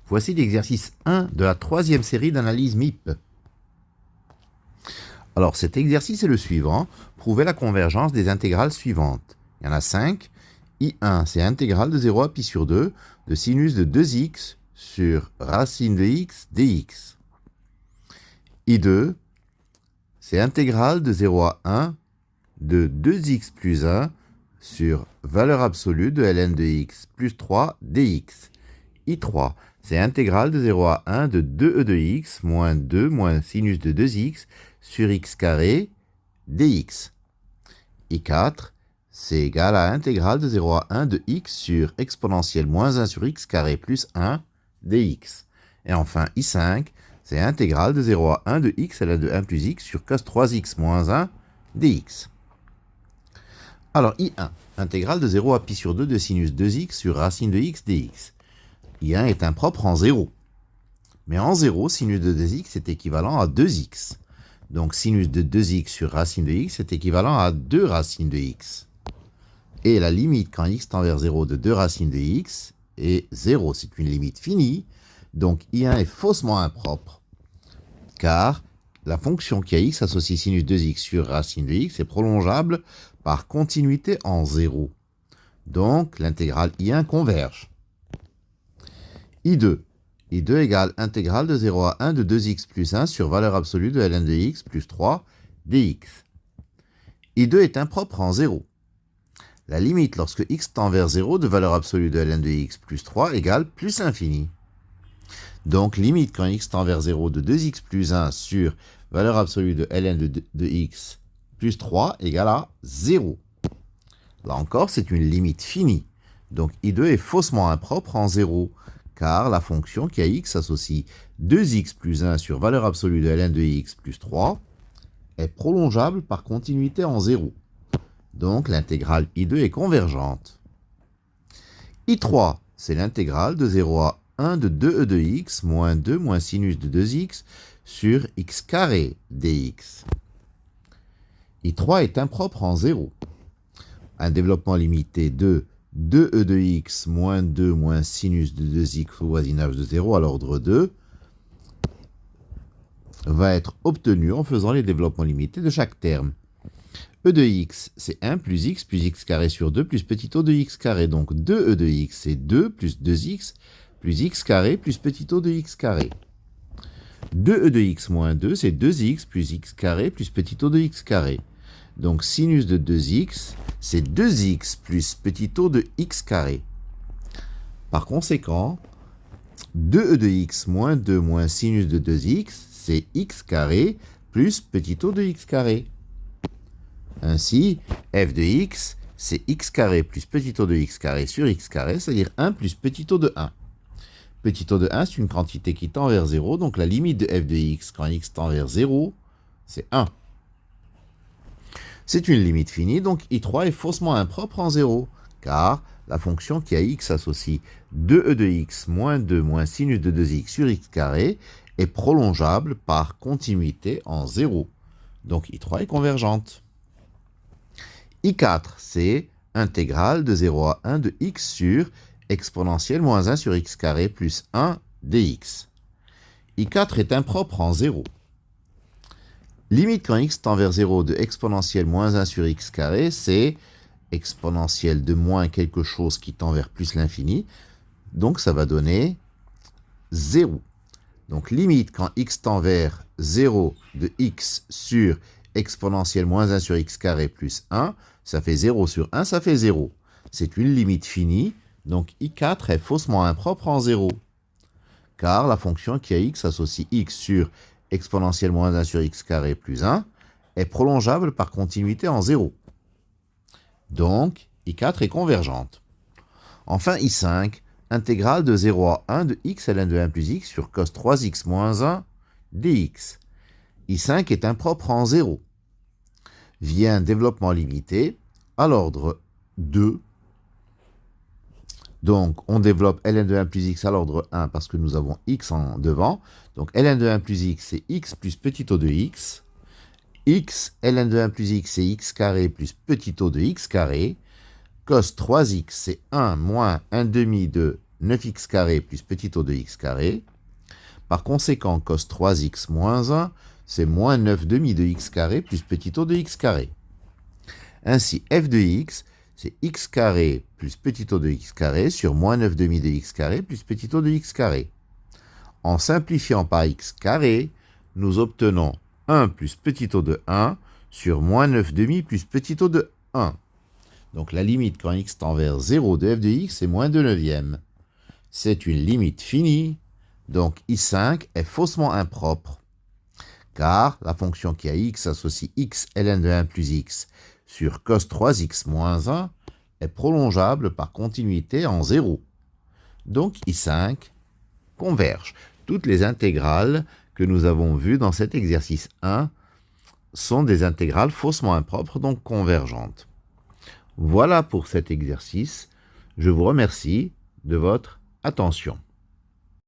Voici l'exercice 1 de la troisième série d'analyse MIP. Alors cet exercice est le suivant. Prouvez la convergence des intégrales suivantes. Il y en a 5. I1, c'est intégrale de 0 à pi sur 2 de sinus de 2x sur racine de x dx. I2, c'est intégrale de 0 à 1 de 2x plus 1 sur valeur absolue de ln de x plus 3 dx. I3, c'est intégrale de 0 à 1 de 2e de x moins 2 moins sinus de 2x sur x carré dx. I4, c'est égal à intégrale de 0 à 1 de x sur exponentielle moins 1 sur x carré plus 1 dx. Et enfin, I5, c'est intégrale de 0 à 1 de x ln de 1 plus x sur cos 3x moins 1 dx. Alors, I1, intégrale de 0 à pi sur 2 de sinus 2x sur racine de x dx. I1 est impropre en 0. Mais en 0, sinus de 2x est équivalent à 2x. Donc, sinus de 2x sur racine de x est équivalent à 2 racines de x. Et la limite quand x tend vers 0 de 2 racines de x est 0. C'est une limite finie. Donc, I1 est faussement impropre, car la fonction qui a x associe sinus 2x sur racine de x est prolongeable par continuité en 0. Donc, l'intégrale I1 converge. I2. I2 égale intégrale de 0 à 1 de 2x plus 1 sur valeur absolue de ln de x plus 3 dx. I2 est impropre en 0. La limite lorsque x tend vers 0 de valeur absolue de ln de x plus 3 égale plus infini. Donc, limite quand x tend vers 0 de 2x plus 1 sur valeur absolue de ln de x plus 3 égale à 0. Là encore, c'est une limite finie. Donc, I2 est faussement impropre en 0, car la fonction qui a x associe 2x plus 1 sur valeur absolue de ln de x plus 3 est prolongeable par continuité en 0. Donc, l'intégrale I2 est convergente. I3, c'est l'intégrale de 0 à 1 de 2e de x moins 2 moins sinus de 2x sur x carré dx. I3 est impropre en 0. Un développement limité de 2e de x moins 2 moins sinus de 2x au voisinage de 0 à l'ordre 2 va être obtenu en faisant les développements limités de chaque terme. E de x, c'est 1 plus x carré sur 2 plus petit o de x carré. Donc 2e de x, c'est 2 plus 2x plus x carré plus petit o de x carré. 2e de x moins 2, c'est 2x plus x carré plus petit o de x carré. Donc sinus de 2x, c'est 2x plus petit o de x carré. Par conséquent, 2e de x moins 2 moins sinus de 2x, c'est x carré plus petit o de x carré. Ainsi, f de x, c'est x carré plus petit o de x carré sur x carré, c'est-à-dire 1 plus petit o de 1. Petit o de 1, c'est une quantité qui tend vers 0, donc la limite de f de x quand x tend vers 0, c'est 1. C'est une limite finie, donc I3 est faussement impropre en 0, car la fonction qui a x associe 2e de x moins 2 moins sinus de 2x sur x carré est prolongeable par continuité en 0. Donc I3 est convergente. I4, c'est intégrale de 0 à 1 de x sur exponentielle moins 1 sur x carré plus 1 dx. I4 est impropre en 0. Limite quand x tend vers 0 de exponentielle moins 1 sur x carré, c'est exponentielle de moins quelque chose qui tend vers plus l'infini. Donc ça va donner 0. Donc limite quand x tend vers 0 de x sur exponentielle moins 1 sur x carré plus 1, ça fait 0 sur 1, ça fait 0. C'est une limite finie, donc I4 est faussement impropre en 0. Car la fonction qui a x associe x sur exponentielle moins 1 sur x carré plus 1 est prolongeable par continuité en 0. Donc, I4 est convergente. Enfin, I5, intégrale de 0 à 1 de x ln de 1 plus x sur cos 3x moins 1 dx. I5 est impropre en 0. Vient développement limité à l'ordre 2. Donc, on développe ln de 1 plus x à l'ordre 1 parce que nous avons x en devant. Donc, ln de 1 plus x, c'est x plus petit o de x. X, ln de 1 plus x, c'est x carré plus petit o de x carré. Cos 3x, c'est 1 moins 1 demi de 9x carré plus petit O de x carré. Par conséquent, cos 3x moins 1, c'est moins 9 demi de x carré plus petit O de x carré. Ainsi, f de x, c'est x carré plus petit O de x carré sur moins 9 demi de x carré plus petit O de x carré. En simplifiant par x carré, nous obtenons 1 plus petit O de 1 sur moins 9 demi plus petit O de 1. Donc la limite quand x tend vers 0 de f de x est moins 2 neuvièmes. C'est une limite finie, donc I5 est faussement impropre, car la fonction qui a x associe x ln de 1 plus x sur cos 3x moins 1 est prolongeable par continuité en 0. Donc I5 converge. Toutes les intégrales que nous avons vues dans cet exercice 1 sont des intégrales faussement impropres, donc convergentes. Voilà pour cet exercice. Je vous remercie de votre attention.